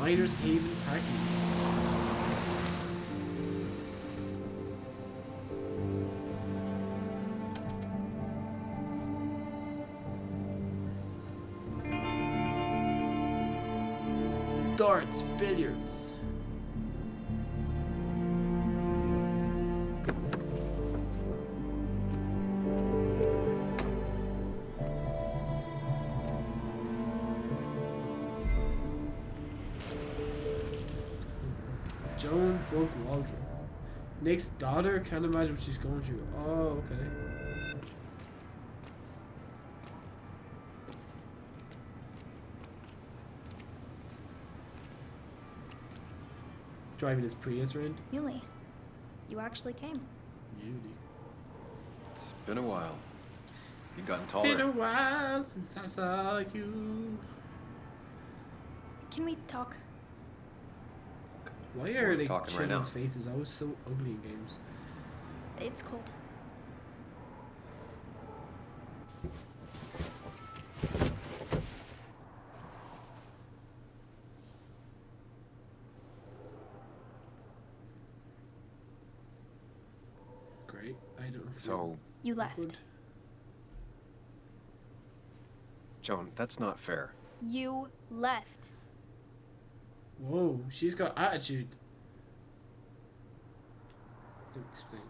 Miners Haven parking. Darts, billiards. Joan broke wardrobe. Nick's daughter, can't imagine what she's going through. Oh, okay. Driving his Prius around. Muley, you actually came. Beauty. It's been a while. You've gotten Been a taller. while since I saw you. Can we talk? Why are the talking right children's now. faces always so ugly in games? It's cold. Great. I don't know. So, You left. Good. Joan, that's not fair. You left. Whoa, she's got attitude. Don't explain.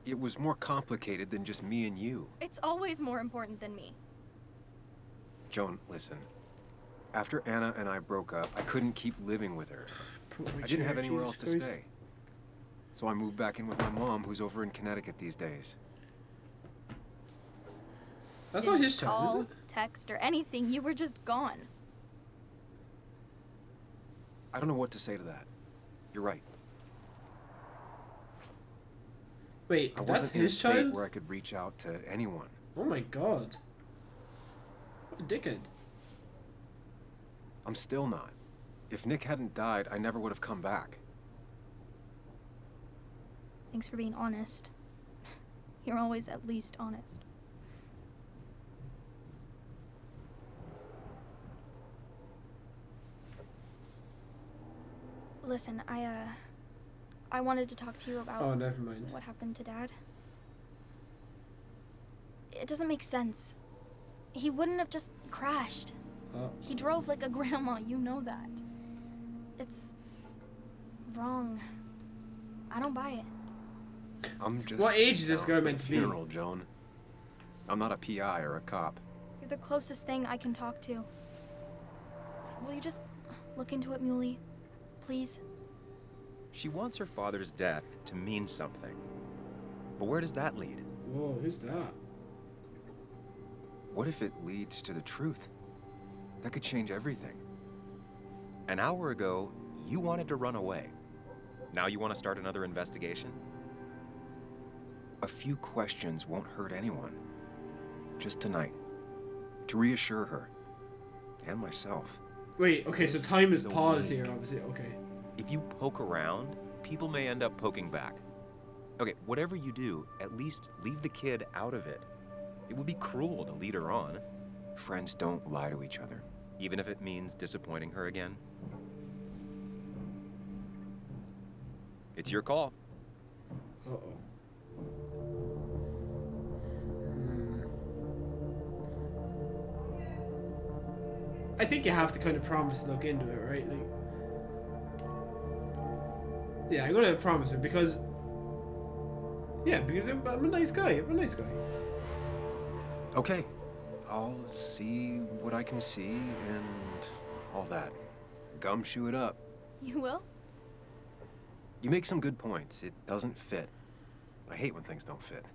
It was more complicated than just me and you. It's always more important than me. Joan, listen. After Anna and I broke up, I couldn't keep living with her. I didn't have anywhere else to stay. So I moved back in with my mom, who's over in Connecticut these days. That's not his child, Call, is it? text, or anything. You were just gone. I don't know what to say to that. You're right. Wait, I that's wasn't in a his state child? where I could reach out to anyone. Oh my god. What a dickhead. I'm still not. If Nick hadn't died, I never would have come back. Thanks for being honest. You're always at least honest. Listen, I wanted to talk to you about Oh, never mind. what happened to Dad. It doesn't make sense. He wouldn't have just crashed. Oh, He drove like a grandma, you know that. It's wrong. I don't buy it. I'm just. What age is this down guy for meant the to be? funeral, Joan. I'm not a PI or a cop. You're the closest thing I can talk to. Will you just look into it, Muley? Please? She wants her father's death to mean something. But where does that lead? whoa, who's that? What if it leads to the truth? That could change everything. An hour ago, you wanted to run away. Now you want to start another investigation? A few questions won't hurt anyone. Just tonight. To reassure her. And myself. Wait, okay, so This time is is a paused wink. here, obviously. Okay. If you poke around, people may end up poking back. Okay, whatever you do, at least leave the kid out of it. It would be cruel to lead her on, Friends don't lie to each other. even if it means disappointing her again. It's your call. Uh-oh. I think you have to kind of promise to look into it, right? Like, yeah, I'm gonna promise it because, yeah, because I'm a nice guy. I'm a nice guy. Okay. I'll see what I can see and all that. Gumshoe it up. You will? You make some good points. It doesn't fit. I hate when things don't fit.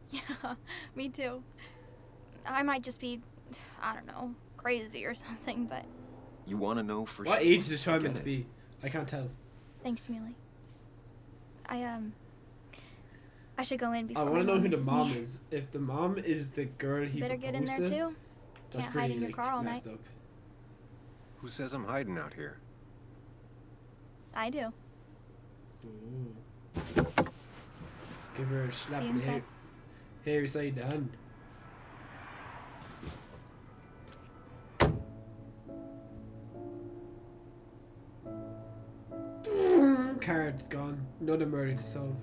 Yeah, me too. I might just be, I don't know, crazy or something, but You want to know for What sure? age is this child Get meant to it. be? I can't tell. thanks, Muley. I should go in before I my want to know who the misses mom me. is. If the mom is the girl he Better get in there proposed to, too. that's Can't pretty hide in your like, car all messed night. up. Who says I'm hiding out here? I do. Ooh. Give her a slap See you in the hair. inside. Hairy side the hand. card gone. Another murder to solve.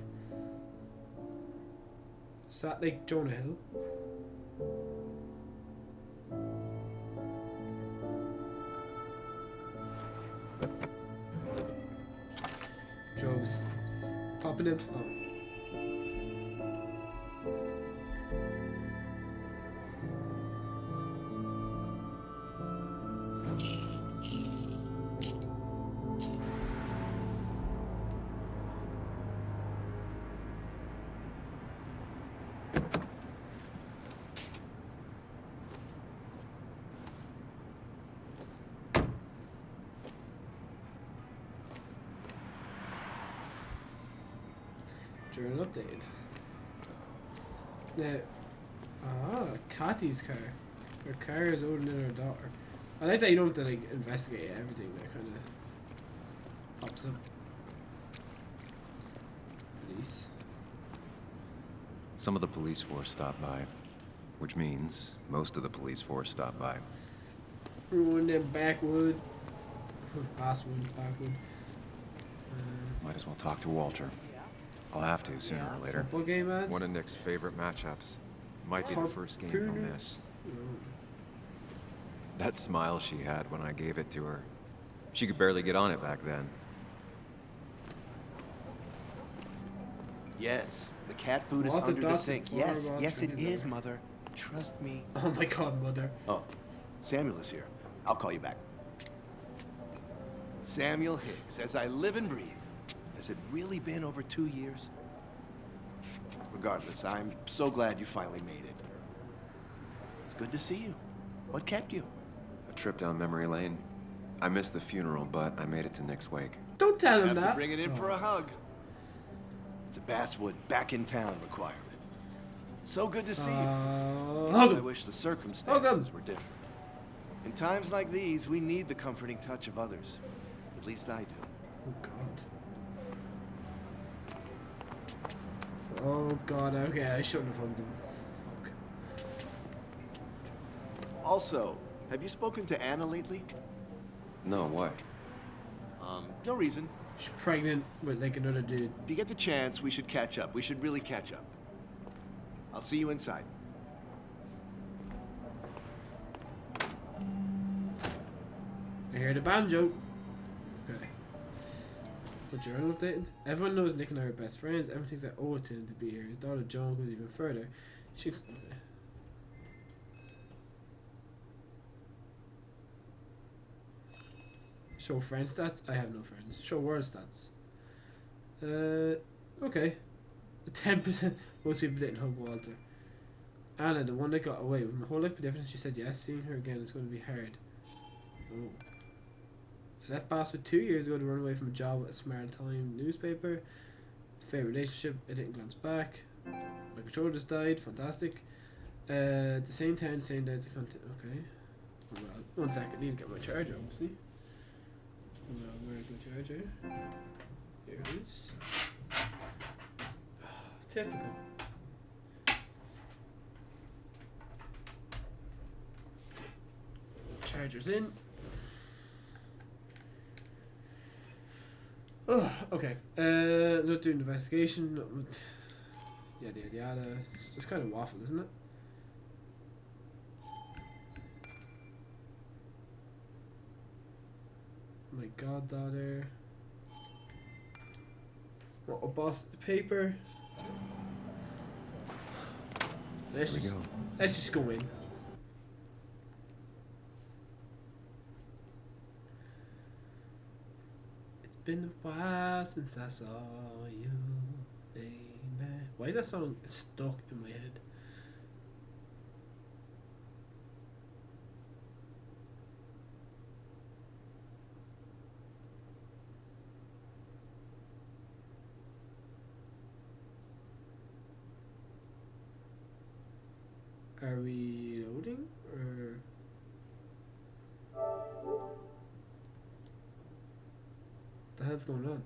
Is that like Jonah Hill? Drugs. Popping in. Oh. Journal updated. Now, Kathy's car. Her car is older than her daughter. I like that you don't have to like investigate everything. That kind of pops up. Police. Some of the police force stopped by, which means most of the police force stopped by. Ruin them backwood. Basswood, backwood. Might as well talk to Walter. I'll have to sooner or later. Football game, man. One of Nick's favorite matchups. Might be the first game he'll miss. That smile she had when I gave it to her. She could barely get on it back then. Yes, the cat food is Walter under the Dawson, sink. former Yes, Ross yes it Jr. is, Mother. Trust me. Oh my God, mother. Oh, Samuel is here. I'll call you back. Samuel Higgs, as I live and breathe. Has it really been over 2 years? Regardless, I'm so glad you finally made it. It's good to see you. What kept you? A trip down memory lane. I missed the funeral, but I made it to Nick's wake. Don't tell him Have to that. bring it in for a hug. It's a Basswood back in town requirement. So good to see you. Hug I him. wish the circumstances were different. In times like these, we need the comforting touch of others. At least I do. Oh God. Oh God. Okay, I shouldn't have hugged him. Fuck. Also, have you spoken to Anna lately? No, why? No reason. She's pregnant with like another dude. If you get the chance, we should catch up. We should really catch up. I'll see you inside. I hear the banjo. Okay. What journal updated? Everyone knows Nick and I are best friends. Everyone thinks I owe it to him to be here. His daughter Joan goes even further. She. Show friend stats. I have no friends. Show world stats. Okay. 10%. Most people didn't hug Walter. Anna, the one that got away. Would my whole life be different? She said yes. Seeing her again is going to be hard. Oh. I left Basswood 2 years ago to run away from a job at a Smart Time newspaper. Favorite relationship. I didn't glance back. My controller just died. Fantastic. The same town, same days. Okay. Well, 1 second. Need to get my charger, obviously. Where's my charger? Here it is. Typical. Charger's in. Oh, okay. Not doing investigation. Yada yada yada. It's just kind of waffle, isn't it? My goddaughter. What a boss. The paper. Let's just go in. It's been a while since I saw you, baby. Why is that song stuck in my head? Are we loading or? What the hell's going on?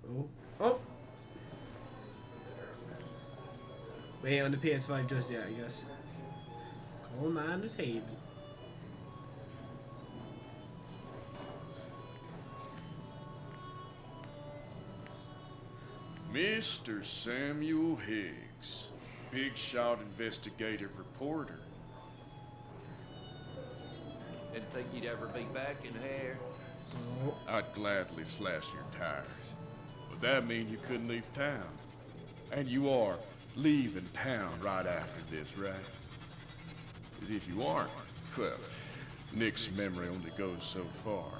Oh. Oh! Wait, on the PS5 just yet, I guess. Old man is Haven. Mr. Samuel Higgs, big shot investigative reporter. Didn't think you'd ever be back in here. Oh, I'd gladly slash your tires. But that means you couldn't leave town. And you are leaving town right after this, right? As if you aren't. Well, Nick's memory only goes so far.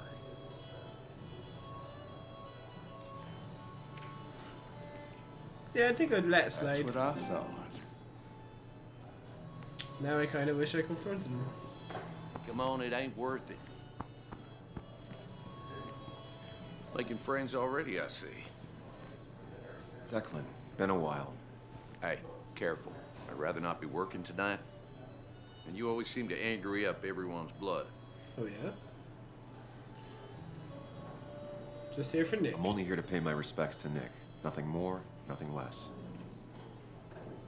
yeah, I think I'd let it That's slide. what I thought. Now I kind of wish I confronted him. Come on, it ain't worth it. Making friends already, I see. Declan, been a while. Hey, careful. I'd rather not be working tonight. And you always seem to angry up everyone's blood. Oh yeah? Just here for Nick. I'm only here to pay my respects to Nick. Nothing more, nothing less.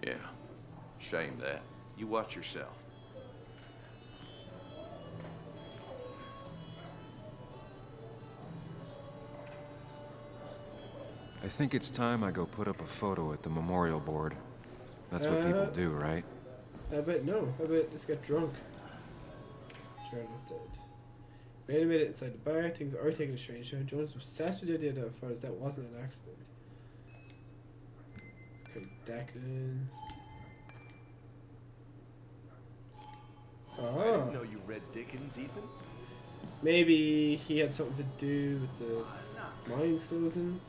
Yeah, shame that. You watch yourself. I think it's time I go put up a photo at the memorial board. That's what people do, right? I bet no. I bet let's get drunk. Try not dead. We had made it inside the bar. Things are taking a strange turn. Jones was obsessed with the idea that for us that wasn't an accident. Okay, Declan. I Oh, didn't know you read Dickens, Ethan. maybe he had something to do with the mines closing.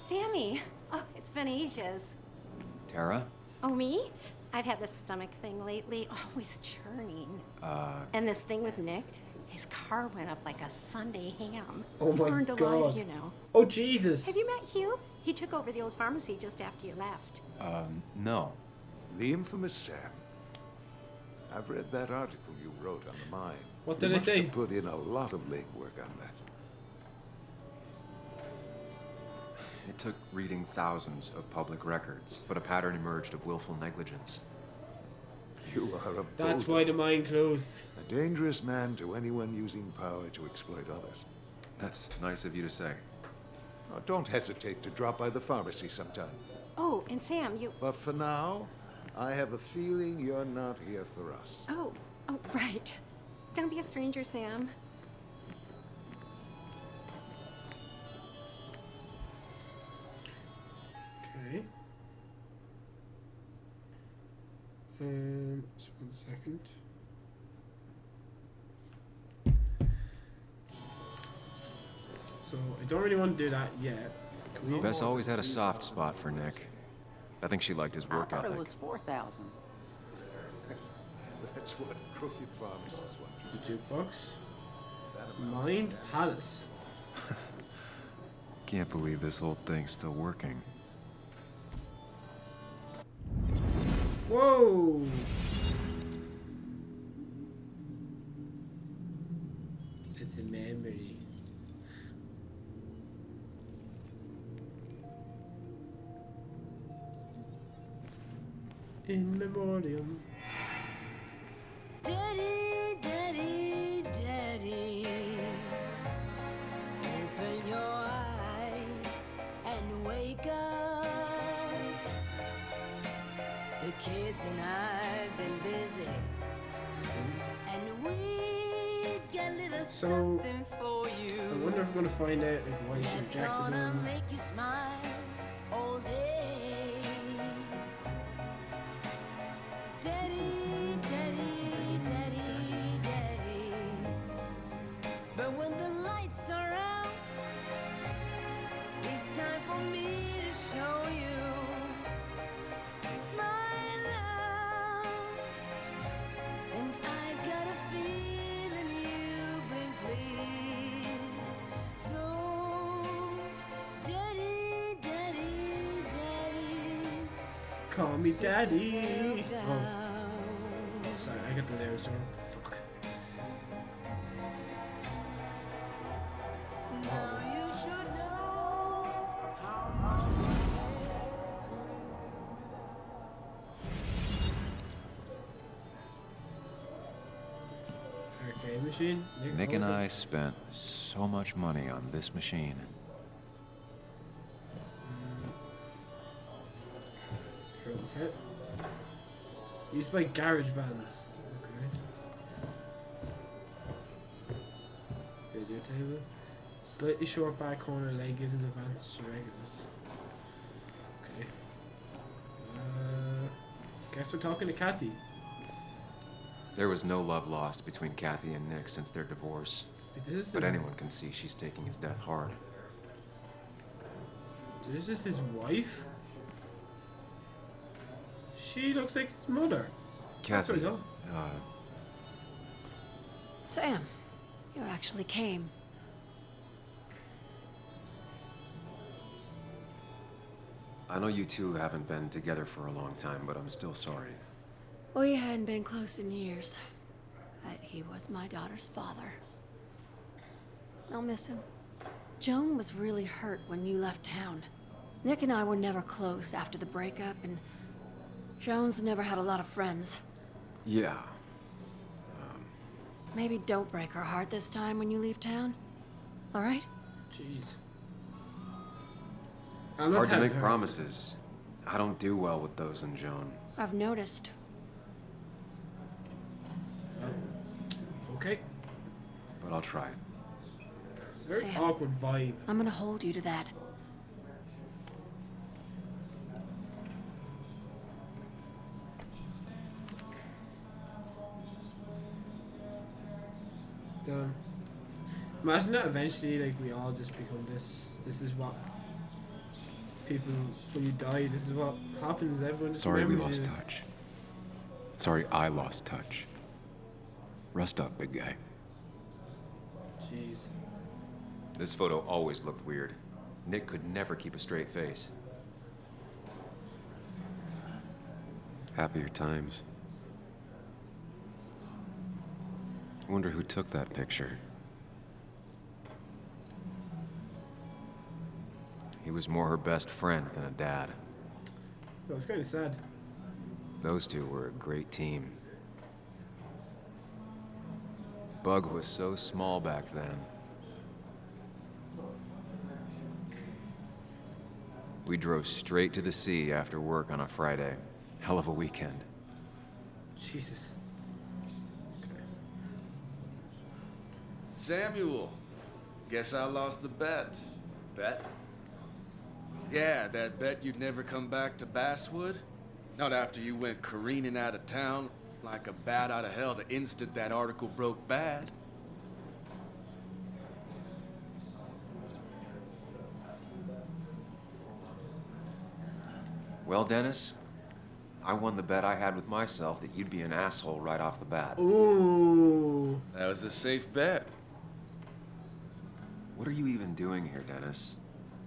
Sammy! Oh, it's been ages. Tara? Oh, me? I've had this stomach thing lately, always churning. And this thing with Nick, his car went up like a Sunday ham. Oh my Burned God. alive, you know. Oh Jesus! Have you met Hugh? He took over the old pharmacy just after you left. No. The infamous Sam. I've read that article you wrote on the mine. What You did I must say? have put in a lot of legwork on that. It took reading thousands of public records, but a pattern emerged of willful negligence. You are a That's bulldog, why the mine closed. a dangerous man to anyone using power to exploit others. That's nice of you to say. Oh, don't hesitate to drop by the pharmacy sometime. Oh, and Sam, you... But for now, I have a feeling you're not here for us. Oh, right. Don't be a stranger, Sam. Okay. Just 1 second. So I don't really want to do that yet. Can we- Bess always had a soft spot for Nick. I think she liked his work I thought ethic. it was 4,000. That's what crooked pharmacists want. The jukebox. Mind Palace. Can't believe this whole thing's still working. Whoa! It's a memory. In memoriam. Daddy, daddy, daddy, open your eyes and wake up. The kids and I've been busy, and we got a little So, something for you. I wonder if we're gonna find out like why she That's rejected gonna him. make you smile all day. Daddy, daddy, daddy, daddy. But when the lights are out, it's time for me to show you my love. And I've got a feeling you've been pleased. So, daddy, daddy, daddy. Call me sit daddy. yourself down. Oh, sorry, I got the lyrics wrong. Fuck. Now you should know how much machine? Nick and I spent so much money on this machine. Drum kit. Used by garage bands. Okay. Radio table. Slightly short back corner leg gives an advantage to regulars. Okay. Guess we're talking to Kathy. There was no love lost between Kathy and Nick since their divorce. But anyone can see she's taking his death hard. Is this his wife? She looks like his mother. Kathy, That's what Sam, you actually came. I know you two haven't been together for a long time, but I'm still sorry. We hadn't been close in years, but he was my daughter's father. I'll miss him. Joan was really hurt when you left town. Nick and I were never close after the breakup, and Joan's never had a lot of friends. Yeah. Maybe don't break her heart this time when you leave town. All right? Jeez. Hard to make promises. I don't do well with those in Joan. I've noticed. Okay. But I'll try. It's a very Sam, awkward vibe. I'm gonna hold you to that. Damn. Imagine that eventually, like, we all just become this. This is what people, when you die, this is what happens. Everyone just Sorry we remembers lost you. touch. Sorry I lost touch. Rest up, big guy. Jeez. This photo always looked weird. Nick could never keep a straight face. Happier times. I wonder who took that picture. He was more her best friend than a dad. That was kind of sad. Those two were a great team. Bug was so small back then. We drove straight to the sea after work on a Friday. Hell of a weekend. Jesus. Okay. Samuel, guess I lost the bet. Bet? Yeah, that bet you'd never come back to Basswood? Not after you went careening out of town like a bat out of hell the instant that article broke bad. Well, Dennis, I won the bet I had with myself that you'd be an asshole right off the bat. Ooh. That was a safe bet. What are you even doing here, Dennis?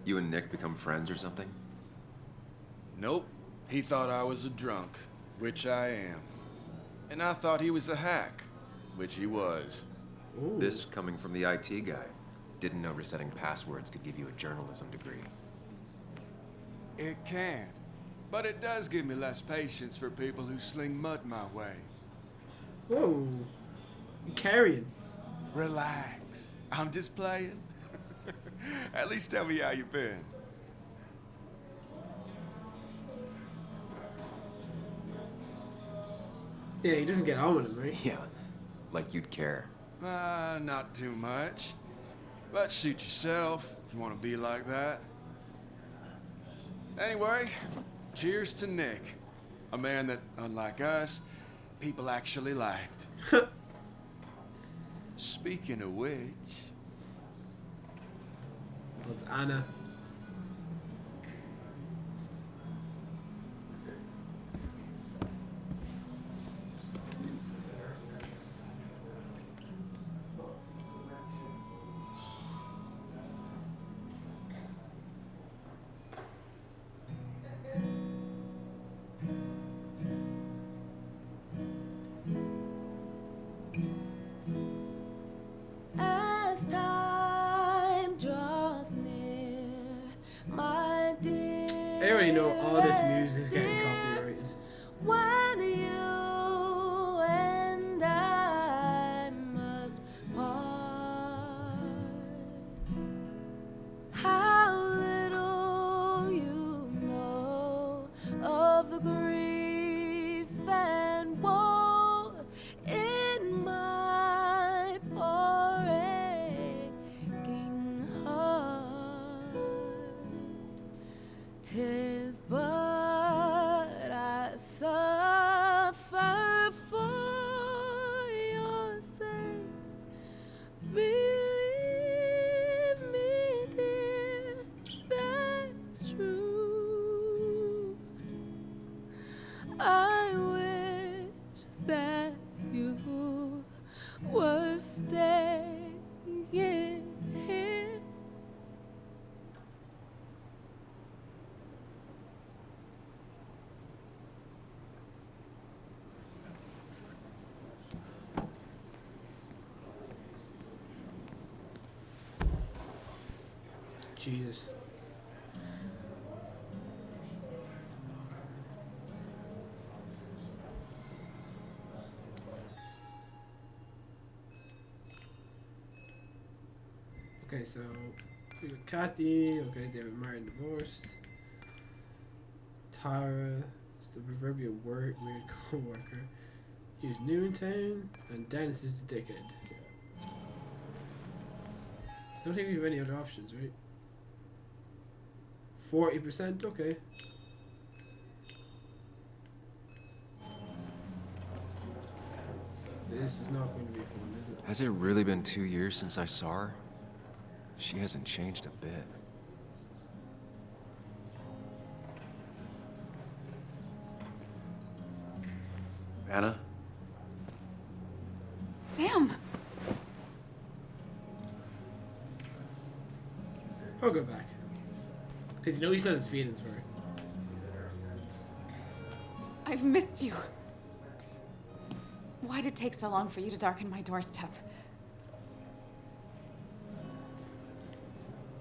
You and Nick become friends or something? Nope. He thought I was a drunk, which I am. And I thought he was a hack, which he was. Ooh. This coming from the IT guy. Didn't know resetting passwords could give you a journalism degree. It can. But it does give me less patience for people who sling mud my way. Whoa. You carrying. Relax. I'm just playing. At least tell me how you been. Yeah, he doesn't get on with him, right? Yeah, like you'd care. Not too much. But suit yourself if you want to be like that. Anyway, cheers to Nick. A man that, unlike us, people actually liked. Speaking of which... Well, it's Anna. As time draws near, my dear. I already know all this music is getting copyrighted. When you and I must is, but I suffer for your sake. Believe me, dear, that's true. I wish that you were staying here. Jesus. Okay, so we got Kathy. Okay, they were married and divorced. Tara is the proverbial weird co-worker. He's new in town, and Dennis is the dickhead. Yeah. I don't think we have any other options, right? 40%, okay. This is not going to be fun, is it? Has it really been 2 years since I saw her? She hasn't changed a bit. Anna? Sam! I'll go back. Because you know he's on his feelings for her. I've missed you. Why'd it take so long for you to darken my doorstep?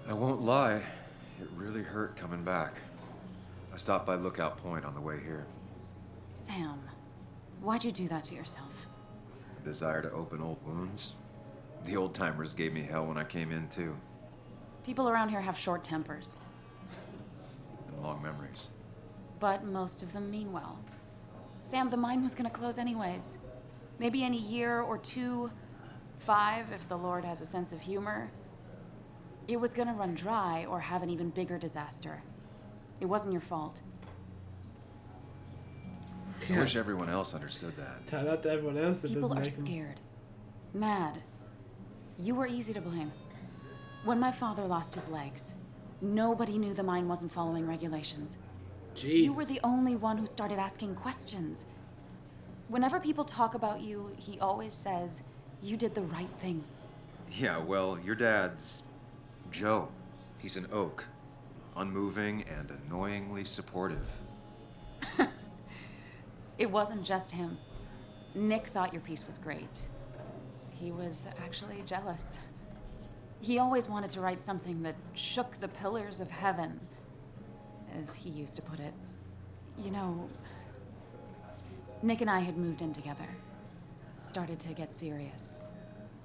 I won't lie, it really hurt coming back. I stopped by Lookout Point on the way here. Sam, why'd you do that to yourself? Desire to open old wounds? The old-timers gave me hell when I came in, too. People around here have short tempers. And long memories. But most of them mean well. Sam, the mine was gonna close anyways. Maybe in a year or 2, 5, if the Lord has a sense of humor. It was gonna run dry or have an even bigger disaster. It wasn't your fault. I wish everyone else understood that. Tell that to everyone else that People doesn't are like him. scared. Mad. You were easy to blame. When my father lost his legs, nobody knew the mine wasn't following regulations. Jesus. You were the only one who started asking questions. Whenever people talk about you, he always says, you did the right thing. Yeah, well, your dad's Joe. He's an oak. Unmoving and annoyingly supportive. It wasn't just him. Nick thought your piece was great. He was actually jealous. He always wanted to write something that shook the pillars of heaven, as he used to put it. You know, Nick and I had moved in together. Started to get serious.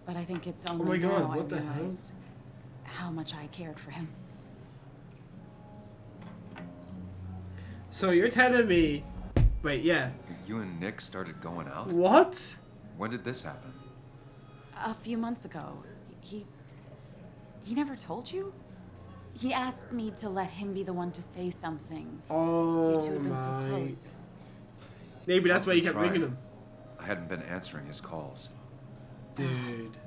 But I think it's only Oh my God, now what the I hell? realize how much I cared for him. So you're telling me... Wait, yeah. You and Nick started going out? What? When did this happen? A few months ago, he never told you? He asked me to let him be the one to say something. Oh You two have been so my... close. Maybe that's why you kept Tried. ringing him. I hadn't been answering his calls. Dude.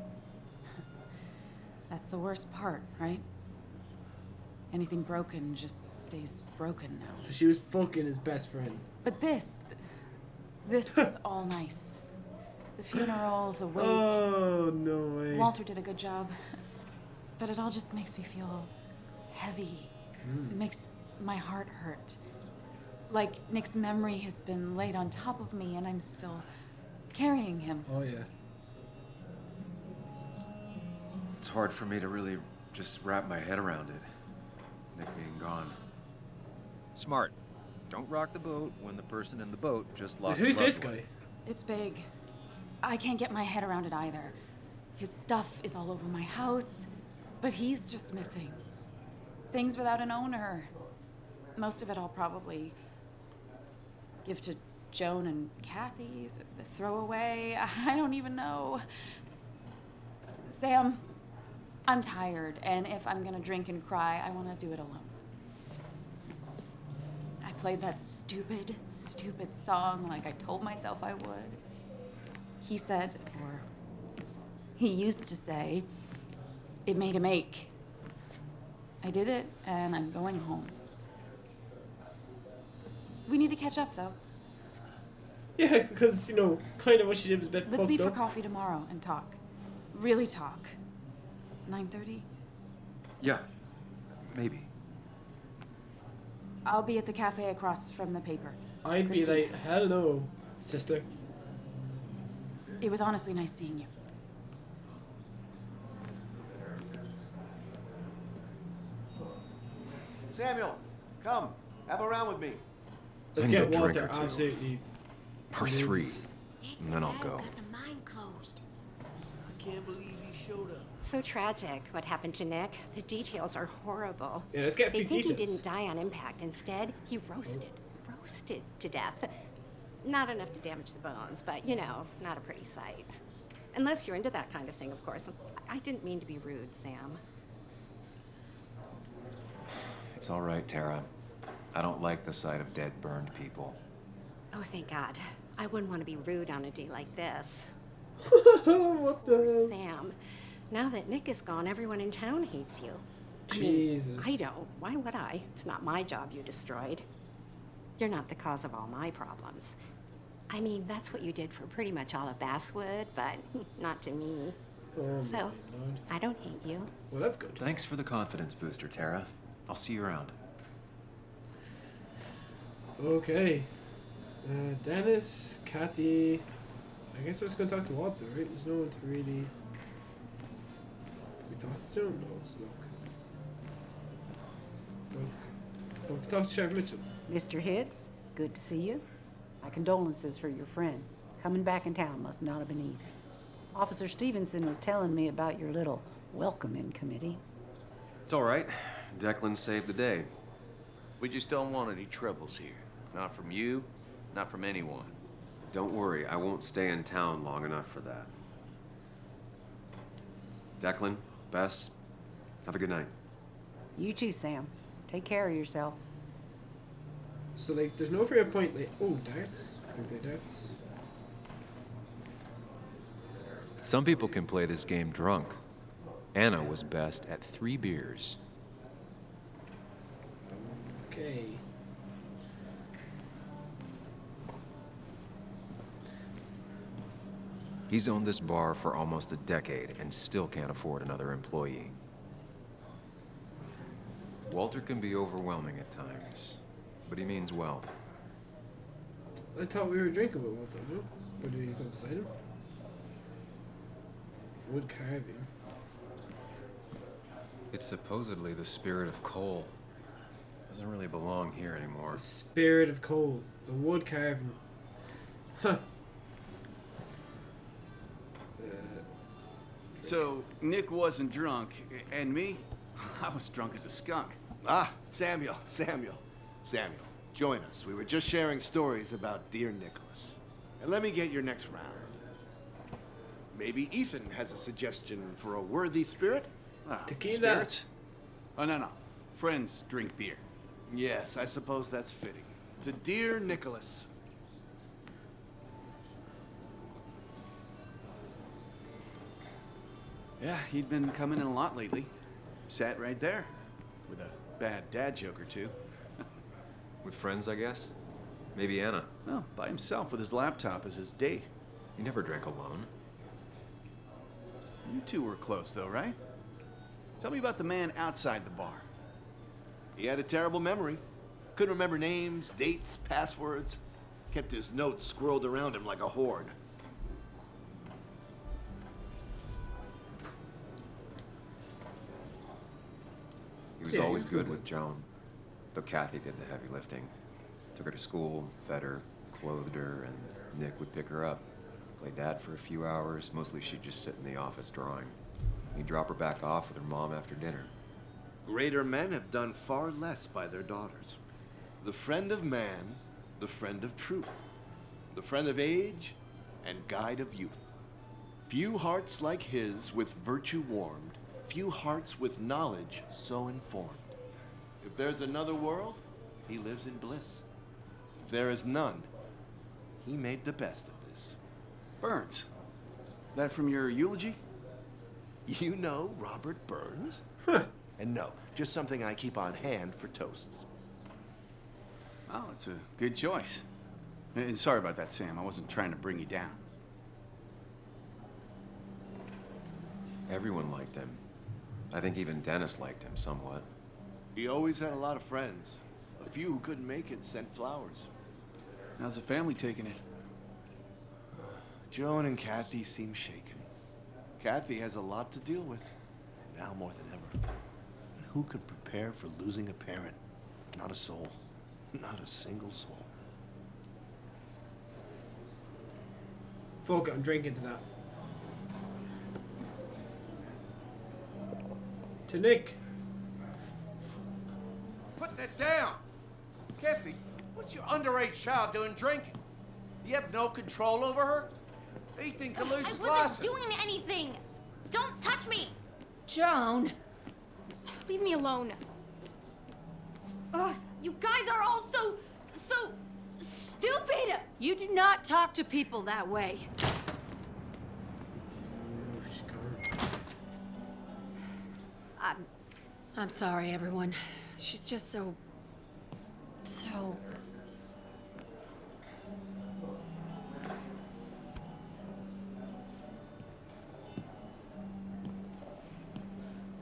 That's the worst part, right? Anything broken just stays broken now. So she was fucking his best friend. But this was all nice. The funeral, the wake. Oh, no way. Walter did a good job. But it all just makes me feel heavy. It makes my heart hurt. Like Nick's memory has been laid on top of me and I'm still carrying him. Oh, yeah. It's hard for me to really just wrap my head around it. Nick being gone. Smart. Don't rock the boat when the person in the boat just lost Who's a loved this one. guy? It's big. I can't get my head around it either. His stuff is all over my house, but he's just missing. Things without an owner. Most of it I'll probably give to Joan and Kathy, the throwaway. I don't even know. Sam, I'm tired, and if I'm gonna drink and cry, I want to do it alone. played that stupid, stupid song like I told myself I would. He said, or he used to say, it made him ache. I did it, and I'm going home. We need to catch up, though. Yeah, because, you know, kind of what she did was a bit Let's fucked meet for up. coffee tomorrow and talk. Really talk. 9:30? Yeah, maybe. I'll be at the cafe across from the paper. I'd be like, Christina's. hello, sister. It was honestly nice seeing you. Samuel, come. Have a round with me. Let's I need get a drink Walter or two. absolutely. Or 3, and then I'll go. The mine closed. I can't believe he showed up. So tragic what happened to Nick. The details are horrible. Yeah, let's get a They few think he details. didn't die on impact. Instead, he roasted to death. Not enough to damage the bones, but you know, not a pretty sight. Unless you're into that kind of thing, of course. I didn't mean to be rude, Sam. It's all right, Tara. I don't like the sight of dead, burned people. Oh, thank God. I wouldn't want to be rude on a day like this. What the hell? Sam, now that Nick is gone, everyone in town hates you. Jesus. I don't. Why would I? It's not my job you destroyed. You're not the cause of all my problems. I mean, that's what you did for pretty much all of Basswood, but not to me. Oh, So, my Lord. I don't hate you. Well, that's good. Thanks for the confidence booster, Tara. I'll see you around. Okay. Dennis, Kathy. I guess we're just gonna talk to Walter, right? There's no one to really. We talk to Joan? No, let's look. Oh, we can talk to Sheriff Mitchell. Mr. Hicks, good to see you. My condolences for your friend. Coming back in town must not have been easy. Officer Stevenson was telling me about your little welcoming committee. It's all right. Declan saved the day. We just don't want any troubles here. Not from you, not from anyone. Don't worry, I won't stay in town long enough for that. Declan, Bess, have a good night. You too, Sam. Take care of yourself. So, like, there's no real point, like, oh, darts? Can we play darts? Some people can play this game drunk. Anna was best at 3 beers. Okay. He's owned this bar for almost a decade and still can't afford another employee. Walter can be overwhelming at times, but he means well. I thought we were drinking with Walter, no? Or did you go beside him? Wood carving. It's supposedly the spirit of coal. Doesn't really belong here anymore. Spirit of coal. A wood carving. Huh. So, Nick wasn't drunk, and me? I was drunk as a skunk. Ah, Samuel. Join us. We were just sharing stories about dear Nicholas. And let me get your next round. Maybe Ethan has a suggestion for a worthy spirit? Tequila. Spirits? Oh, no. Friends drink beer. Yes, I suppose that's fitting. To dear Nicholas. Yeah, he'd been coming in a lot lately. Sat right there, with a bad dad joke or two. With friends, I guess? Maybe Anna. No, by himself with his laptop as his date. He never drank alone. You two were close, though, right? Tell me about the man outside the bar. He had a terrible memory. Couldn't remember names, dates, passwords. Kept his notes squirreled around him like a hoard. He was Yeah, always he's good good. with Joan, though Kathy did the heavy lifting. Took her to school, fed her, clothed her, and Nick would pick her up. Play dad for a few hours. Mostly she'd just sit in the office drawing. He'd drop her back off with her mom after dinner. Greater men have done far less by their daughters. The friend of man, the friend of truth, the friend of age, and guide of youth. Few hearts like his with virtue warmed, few hearts with knowledge so informed. If there's another world, he lives in bliss. If there is none, he made the best of this. Burns. That from your eulogy? You know Robert Burns? And no, just something I keep on hand for toasts. Well, it's a good choice. And sorry about that, Sam. I wasn't trying to bring you down. Everyone liked him. I think even Dennis liked him somewhat. He always had a lot of friends. A few who couldn't make it sent flowers. How's the family taking it? Joan and Kathy seem shaken. Kathy has a lot to deal with, now more than ever. And who could prepare for losing a parent? Not a soul. Not a single soul. Fuck it, I'm drinking to that. To Nick. Put that down! Kathy, what's your underage child doing drinking? You have no control over her? Ethan can lose his I wasn't license. doing anything. Don't touch me. Joan! Leave me alone. Ugh, you guys are all so stupid. You do not talk to people that way. I'm sorry, everyone. She's just so...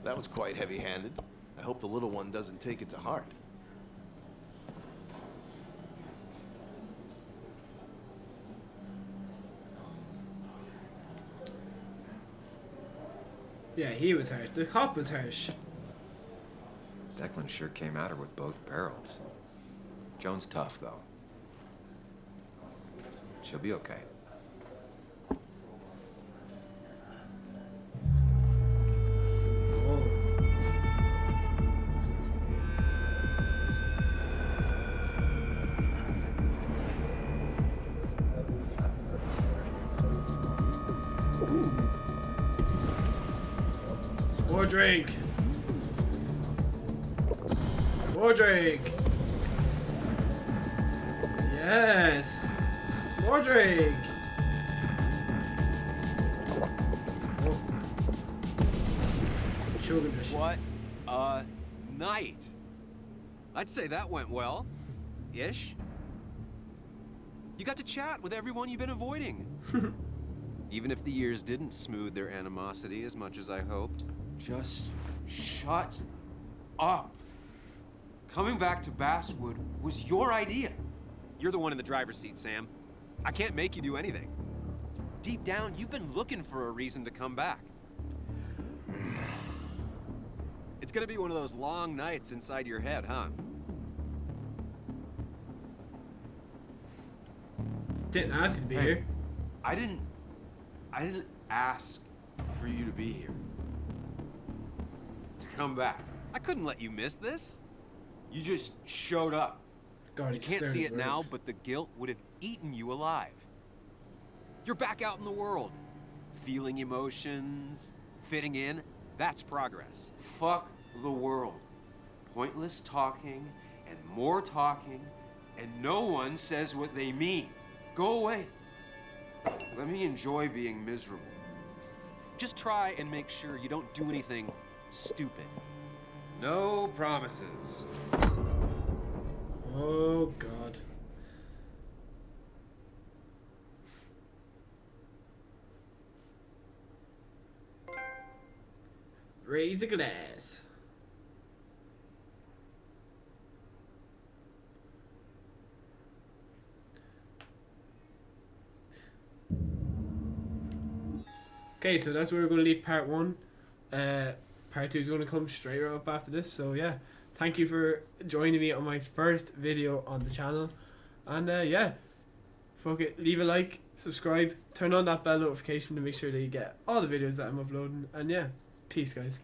That was quite heavy-handed. I hope the little one doesn't take it to heart. Yeah, he was harsh. The cop was harsh. Declan sure came at her with both barrels. Joan's tough, though. She'll be okay. More drink. More drink. Yes. More drink. Oh. Chugging this shit. What a night. I'd say that went well. Ish. You got to chat with everyone you've been avoiding. Even if the years didn't smooth their animosity as much as I hoped. Just shut up. Coming back to Basswood was your idea. You're the one in the driver's seat, Sam. I can't make you do anything. Deep down, you've been looking for a reason to come back. It's gonna be one of those long nights inside your head, huh? Didn't ask you to be here. I didn't ask for you to be here. To come back. I couldn't let you miss this. You just showed up. God, You can't see it now, but the guilt would have eaten you alive. You're back out in the world. Feeling emotions, fitting in. That's progress. Fuck the world. Pointless talking and more talking, and no one says what they mean. Go away. Let me enjoy being miserable. Just try and make sure you don't do anything stupid. No promises. Oh, God. Raise a glass. Okay, so that's where we're going to leave part 1. Part 2 is going to come straight up after this. So yeah, thank you for joining me on my first video on the channel. And yeah, fuck it, leave a like, subscribe, turn on that bell notification to make sure that you get all the videos that I'm uploading. And yeah, peace guys.